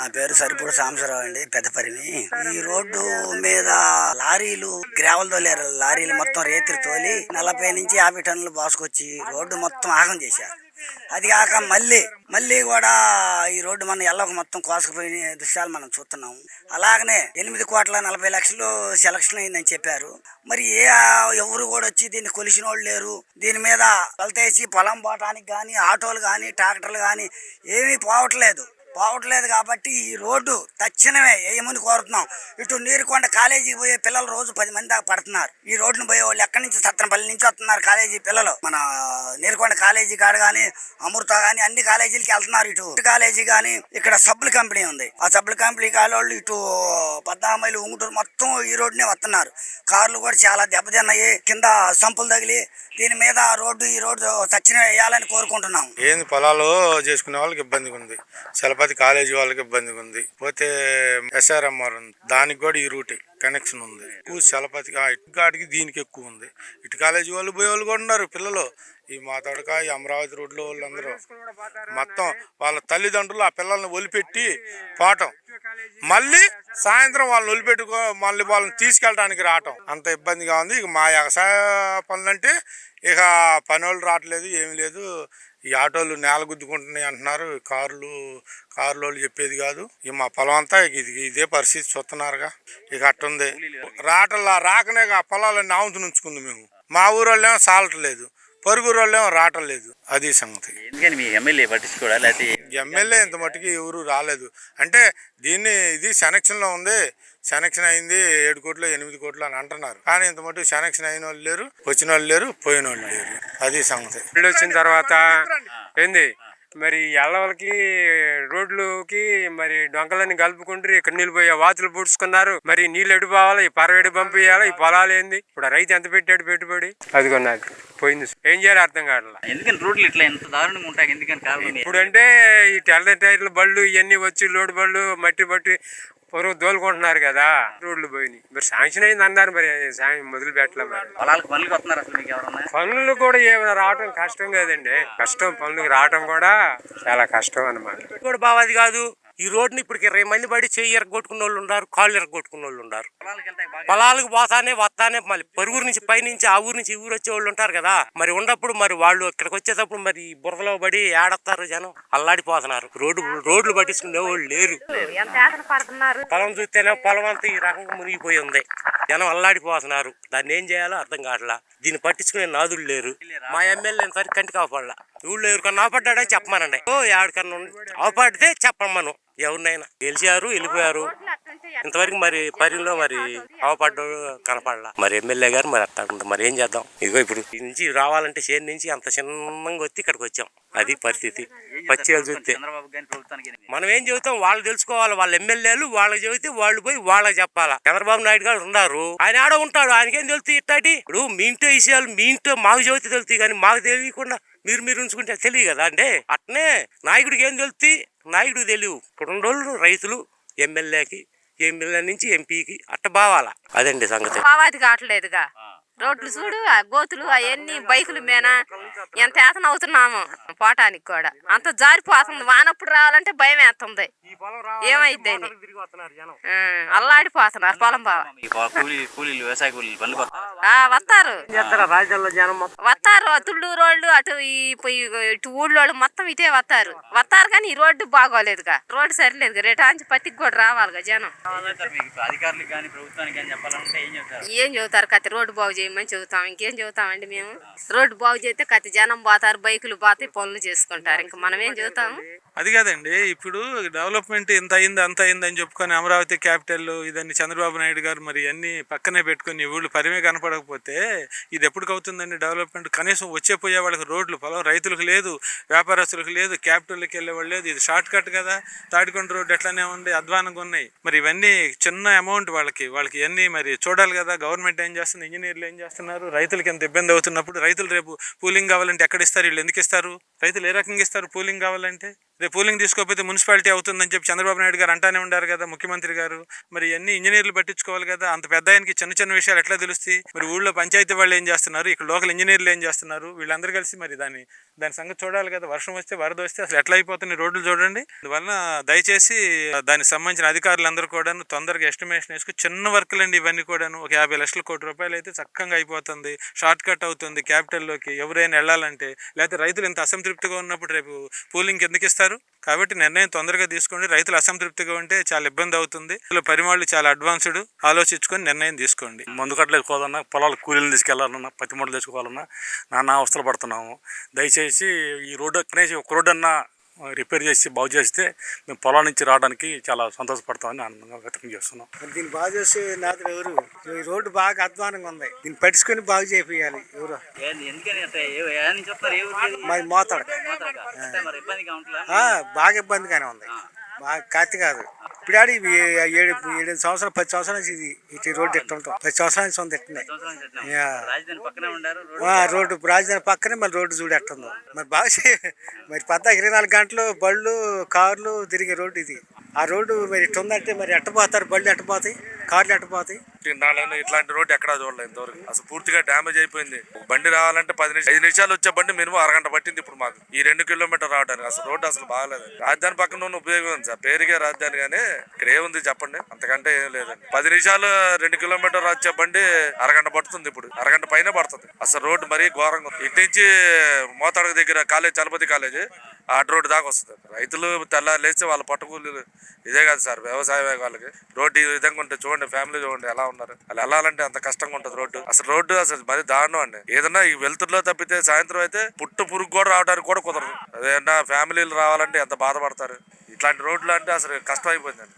నా పేరు సరిపూడి సాంబశివరావు అండి, పెద్దపరిమి. ఈ రోడ్డు మీద లారీలు గ్రావెల్ తోలేరు, లారీలు మొత్తం రేతిరి తోలి 40 నుంచి 50 టన్నులు బాసుకొచ్చి రోడ్డు మొత్తం ఆగం చేశారు. అది కాక మళ్ళీ కూడా ఈ రోడ్డు మన ఎల్లకు మొత్తం కోసుకుపోయిన దృశ్యాలు మనం చూస్తున్నాం. అలాగనే 8,40,00,000 సెలక్షన్ అయిందని చెప్పారు. మరి ఎవరు కూడా వచ్చి దీన్ని కొలిసిన వాళ్ళు లేరు. దీని మీద కొలతేసి పొలం పోవటానికి కానీ ఆటోలు కానీ ట్రాక్టర్లు కానీ ఏమీ పోవట్లేదు కాబట్టి ఈ రోడ్డు తక్షణమే వేయమని కోరుతున్నాం. ఇటు నీరుకొండ కాలేజీకి పోయే పిల్లలు రోజు 10 మంది దాకా పడుతున్నారు. ఈ రోడ్డును పోయే వాళ్ళు ఎక్కడి నుంచి సత్తనపల్లి నుంచి వస్తున్నారు కాలేజీ పిల్లలు. మన నీరుకొండ కాలేజీ కాడ కానీ అమృత కానీ అన్ని కాలేజీలకి వెళ్తున్నారు. ఇటు కాలేజీ కానీ ఇక్కడ సబ్బుల కంపెనీ ఉంది, ఆ సబ్బుల కంపెనీ కాళ్ళు ఇటు 14 మైలు ఉంగుటూరు మొత్తం ఈ రోడ్డునే వస్తున్నారు. కార్లు కూడా చాలా దెబ్బతిన్నాయి, కింద సంపులు తగిలి. దీని మీద ఈ రోడ్డు తక్షణమే వేయాలని కోరుకుంటున్నాం. ఏంది పొలాలు చేసుకునే వాళ్ళకి ఇబ్బందిగా ఉంది, చలపతి కాలేజీ వాళ్ళకి ఇబ్బందిగా ఉంది, పోతే SRMR ఉంది, దానికి కూడా ఈ రూట్ కనెక్షన్ ఉంది. ఎక్కువ చలపతి ఇటుకాడికి దీనికి ఎక్కువ ఉంది. ఇటు కాలేజీ వాళ్ళు పోయే వాళ్ళు కూడా ఉన్నారు పిల్లలు. ఈ మాతాడక ఈ అమరావతి రోడ్లో వాళ్ళందరూ మొత్తం వాళ్ళ తల్లిదండ్రులు ఆ పిల్లల్ని వదిలిపెట్టి పోవటం, మళ్ళీ సాయంత్రం వాళ్ళని వదిలిపెట్టుకో మళ్ళీ వాళ్ళని తీసుకెళ్ళడానికి రావటం అంత ఇబ్బందిగా ఉంది. ఇక మా వ్యవసాయ పనులంటే ఇక పని వాళ్ళు రావట్లేదు, ఏమి లేదు. ఈ ఆటోలు నేల గుద్దుకుంటున్నాయి అంటున్నారు, కార్లు వాళ్ళు చెప్పేది కాదు. ఇక మా పొలం అంతా ఇదే పరిస్థితి చూస్తున్నారుగా. ఇక అట్టుంది రాకనే పొలాలన్నీ ఆవుతు నుంచుకుంది. మేము మా ఊరోళ్ళేమో సాలట్లేదు, పొరుగురు వాళ్ళేమో రావట్లేదు. అది సంగతి. ఎమ్మెల్యే ఇంత మట్టుకి ఎవరు రాలేదు. అంటే ఇది సెలక్షన్లో ఉంది, సెలక్షన్ అయింది 7 కోట్లు 8 కోట్లు అని అంటున్నారు. కానీ ఇంత మటుకు సెలక్షన్ అయిన వాళ్ళు లేరు, వచ్చిన వాళ్ళు లేరు, పోయిన వాళ్ళు లేరు. అది సంగతి. వచ్చిన తర్వాత ఏంది మరి ఎల్లవలకి రోడ్లకి మరి డొంకలన్నీ కలుపుకుంటారు. ఇక్కడ నీళ్ళు పోయి వాతులు పూడ్చుకున్నారు. మరి నీళ్ళు ఎడు పోవాలి, ఈ పరవేడి పంపించాలి. ఈ పొలాలు ఏంది ఇప్పుడు రైతు ఎంత పెట్టాడు పెట్టుబడి, అది కొన్నది పోయింది. ఏం చేయాలి అర్థం కావట్లేదు. ఎందుకని రోడ్లు ఇట్లా ఎంత దారుణంగా ఉంటాయి? ఎందుకని కారణం ఇప్పుడంటే ఈ తెల్ల టైర్ల బళ్ళు ఇవన్నీ వచ్చి లోడ్ బళ్ళు మట్టి బట్టి పొరుగు దోలుకుంటున్నారు కదా, రోడ్లు పోయినాయి. మరి శాంక్షన్ అయింది అన్నారు, మరి మొదలు పెట్టలే. మరి పొలాలకు పనులకు వస్తున్నారు. అసలు మీకు ఎవరన్నా పనులు కూడా ఏమైనా రావటం కష్టం కదండి, పనులకు రావటం కూడా చాలా కష్టం అన్నమాట. కూడా బావాది కాదు. ఈ రోడ్ని ఇప్పటికి 20 మంది పడి చెయ్యి ఎరగొట్టుకున్న వాళ్ళు ఉన్నారు, కాళ్ళు ఎరగొట్టుకున్న వాళ్ళు ఉన్నారు. పొలాలకు వస్తానే మళ్ళీ పరుగురు నుంచి పైనుంచి ఆ ఊరు నుంచి ఈ ఊరు వచ్చే వాళ్ళు ఉంటారు కదా. మరి ఉన్నప్పుడు మరి వాళ్ళు ఇక్కడికి వచ్చేటప్పుడు మరి బురదలో పడి ఏడొస్తారు, జనం అల్లాడిపోతున్నారు. రోడ్లు పట్టించుకునే వాళ్ళు లేరు. పొలం చూస్తేనే పొలం అంతా ఈ రకంగా మునిగిపోయి ఉంది, జనం అల్లాడిపోతున్నారు. దాన్ని ఏం చేయాలో అర్థం కావట్లా. దీన్ని పట్టించుకునే నాదులు లేరు. మా ఎమ్మెల్యే సరి కంటికి అవపడలా. ఊళ్ళో ఎవరికన్నా అవపడ్డా చెప్పమానండి, ఎవరికన్నా అవపడితే చెప్పమను. ఎవరినైనా గెలిచారు వెళ్ళిపోయారు. ఇంతవరకు మరి పరిలో మరి అవపడ్డా కనపడలా. మరి ఎమ్మెల్యే గారు మరి అట్లా మరి ఏం చేద్దాం. ఇదిగో ఇప్పుడు నుంచి రావాలంటే చేను నుంచి అంత చిన్నంగా వచ్చి ఇక్కడికి వచ్చాం. అది పరిస్థితి. పచ్చేలు చూస్తే మనం ఏం చెబుతాం, వాళ్ళు తెలుసుకోవాలి. వాళ్ళ ఎమ్మెల్యేలు వాళ్ళకి చెబితే వాళ్ళు పోయి వాళ్ళకి చెప్పాలా. చంద్రబాబు నాయుడు గారు ఉన్నారు, ఆయన ఆడ ఉంటాడు, ఆయనకేం తెలుస్తాయి ఇట్లాంటి. ఇప్పుడు మీ ఇంట్లో విషయాలు మీ ఇంట్లో మాకు చెబితే తెలుస్తాయి, కానీ మాకు తెలియకుండా మీరు ఉంచుకుంటే తెలియదు కదా. అంటే అట్నే నాయకుడికి ఏం తెలుస్తాయి, నాయకుడికి తెలియవు. ఇప్పుడు ఉండోళ్ళు రైతులు ఎమ్మెల్యే నుంచి ఎంపీకి అట్ట బావాలా. అదండి సంగతి. బావాది కావట్లేదుగా. రోడ్లు చూడు, ఆ గోతులు అవన్నీ బైకుల మీద ఎంత ఏతన అవుతున్నాము పోటానికి కూడా. అంత జారిపోతుంది. వానప్పుడు రావాలంటే భయం వేస్తుంది. ఏమైద్ది అల్లాడిపోతున్నారు పొలం బావ. వస్తారు తుళ్ళూరు వాళ్ళు ఇటు ఊళ్ళోళ్ళు మొత్తం ఇటే వస్తారు కానీ ఈ రోడ్డు బాగోలేదుగా. రోడ్డు సరిలేదుగా. రేటాంచి పత్తికి కూడా రావాలిగా జనం. ఏం చెబుతారు కత్తి, రోడ్డు బాగు చేయమని చెబుతాం. ఇంకేం చెబుతామండి మేము. రోడ్డు బాగు చేస్తే కత్తి జనం పోతారు, బైకులు పోతాయి, పనులు చేసుకుంటారు. ఇంకా మనం ఏం చెబుతాము. అది కాదండి, ఇప్పుడు డెవలప్మెంట్ ఇంత అయింది అంత అయింది అని చెప్పుకొని అమరావతి క్యాపిటల్ ఇదన్నీ చంద్రబాబు నాయుడు గారు మరి అన్ని పక్కనే పెట్టుకుని ఊళ్ళు పరిమే కనపడకపోతే ఇది ఎప్పటికి అవుతుందండి డెవలప్మెంట్? కనీసం వచ్చే పోయే వాళ్ళకి రోడ్లు, పొలం రైతులకు లేదు, వ్యాపారస్తులకు లేదు, క్యాపిటల్కి వెళ్ళేవాళ్ళు లేదు. ఇది షార్ట్ కట్ కదా. తాడికొండ రోడ్డు ఎట్లానే ఉంది, అధ్వానంగా ఉన్నాయి. మరి ఇవన్నీ చిన్న అమౌంట్ వాళ్ళకి ఇవన్నీ మరి చూడాలి కదా. గవర్నమెంట్ ఏం చేస్తుంది, ఇంజనీర్లు ఏం చేస్తున్నారు? రైతులకి ఎంత ఇబ్బంది అవుతున్నప్పుడు రైతులు రేపు పూలింగ్ కావాలంటే ఎక్కడ ఇస్తారు? వీళ్ళు ఎందుకు ఇస్తారు? రైతులు ఏ రకంగా ఇస్తారు పూలింగ్ కావాలంటే? రేపు పూలింగ్ తీసుకోకపోతే మున్సిపాలిటీ అవుతుందని చెప్పి చంద్రబాబు నాయుడు గారు అంటానే ఉండారు కదా, ముఖ్యమంత్రి గారు. మరి ఇవన్నీ ఇంజనీర్లు పట్టించుకోవాలి కదా. అంత పెద్ద ఆయనకి చిన్న విషయాలు ఎట్లా తెలుస్తాయి? మరి ఊళ్ళో పంచాయతీ వాళ్ళు ఏం చేస్తున్నారు, ఇక్కడ లోకల్ ఇంజనీర్లు ఏం చేస్తున్నారు? వీళ్ళందరూ కలిసి మరి దాని సంగతి చూడాలి కదా. వర్షం వస్తే వరద వస్తే అసలు ఎట్లా అయిపోతున్నాయి రోడ్లు చూడండి. అందువలన దయచేసి దానికి సంబంధించిన అధికారులందరూ కూడాను తొందరగా ఎస్టిమేషన్ వేసుకుని చిన్న వర్కులు అండి ఇవన్నీ కూడాను. ఒక 50 లక్షల కోటి రూపాయలు అయితే చక్కగా అయిపోతుంది, షార్ట్ కట్ అవుతుంది క్యాపిటల్లోకి ఎవరైనా వెళ్ళాలంటే. లేకపోతే రైతులు ఇంత అసంతృప్తిగా ఉన్నప్పుడు రేపు పూలింగ్ ఎందుకు ఇస్తారు? కాబట్టి నిర్ణయం తొందరగా తీసుకోండి. రైతులు అసంతృప్తిగా ఉంటే చాలా ఇబ్బంది అవుతుంది. పరిమాణాలు చాలా అడ్వాన్స్డ్, ఆలోచించుకొని నిర్ణయం తీసుకోండి. మందు కట్టలేదు కోదన్నా, పొలాలు కూలీలు తీసుకెళ్లాలన్నా, పత్తి మూటలు తెచ్చుకోవాలన్నా నానా అవస్థలు పడుతున్నాము. దయచేసి ఈ రోడ్డు కనీసం ఒక రోడ్డు అన్నా రిపేర్ చేసి బాగు చేస్తే మేము పొలం నుంచి రావడానికి చాలా సంతోషపడతామని ఆనందంగా వ్యక్తం చేస్తున్నాం. దీన్ని బాగు చేసే నాదులు ఎవరు? ఈ రోడ్డు బాగా అధ్వానంగా ఉంది, దీన్ని పట్టించుకొని బాగు చేయాలి ఎవరు. ఎందుకని అంటే ఏ నుంచి వస్తారు? ఏ ఊరు? మరి మోతాడు అంటే మరి ఇబ్బందిగా ఉంటుందా? బాగా ఇబ్బందిగానే ఉంది, బాగా కాతి కాదు. ఇప్పుడు ఆడి 7 సంవత్సరాలు 10 సంవత్సరాల నుంచి ఇది రోడ్డు ఎట్టు ఉంటాం, 10 సంవత్సరాల నుంచి ఉంది ఎట్టినాయి. రాజధాని పక్కనే ఉండారు రోడ్డు రాజధాని పక్కనే మళ్ళీ రోడ్డు చూడు ఎట్టుందో మరి బాగా మరి 24 గంటలు బళ్ళు కార్లు తిరిగే రోడ్డు ఇది. ఆ రోడ్డు మరి ఎట్టు ఉందంటే మరి ఎట్టపోతారు, బళ్ళు ఎట్టపోతాయి, కార్లు ఎట్టపోతాయి. ఇట్లాంటి రోడ్డు ఎక్కడా చూడలేదు ఇంతవరకు. అసలు పూర్తిగా డ్యామేజ్ అయిపోయింది. బండి రావాలంటే 5 నిమిషాలు వచ్చే బండి మినిమం అరగంట పట్టింది ఇప్పుడు మాకు ఈ 2 కిలోమీటర్ రావడానికి. అసలు రోడ్డు అసలు బాగాలేదు. రాజధాని పక్కన ఉన్న ఉపయోగం ఉంది సార్, పేరుగా రాజధాని కానీ ఇక్కడ ఏముంది చెప్పండి, అంతకంటే ఏం లేదండి. 10 నిమిషాలు 2 కిలోమీటర్ వచ్చే బండి అరగంట పడుతుంది, ఇప్పుడు అరగంట పైన పడుతుంది. అసలు రోడ్డు మరీ ఘోరంగా. ఇటు నుంచి మోతాడు దగ్గర కాలేజ్, చలపతి కాలేజ్ ఆ రోడ్డు దాకా వస్తుంది. రైతులు తెల్లారు లేస్తే వాళ్ళ పట్టుకూలీలు ఇదే కాదు సార్ వ్యవసాయ వాళ్ళకి. రోడ్డు ఈ విధంగా ఉంటే చూడండి, ఫ్యామిలీ చూడండి ఎలా ఉన్నారు. అలా వెళ్ళాలంటే అంత కష్టంగా ఉంటుంది రోడ్డు. అసలు రోడ్డు అసలు మరి దారుణం అండి. ఏదన్నా ఈ వెలుతురులో తప్పితే సాయంత్రం అయితే పుట్టు పురుగు కూడా రావడానికి కూడా కుదరదు. అదేనా ఫ్యామిలీలు రావాలంటే ఎంత బాధపడతారు. ఇట్లాంటి రోడ్లు అంటే అసలు కష్టం అయిపోయిందండి.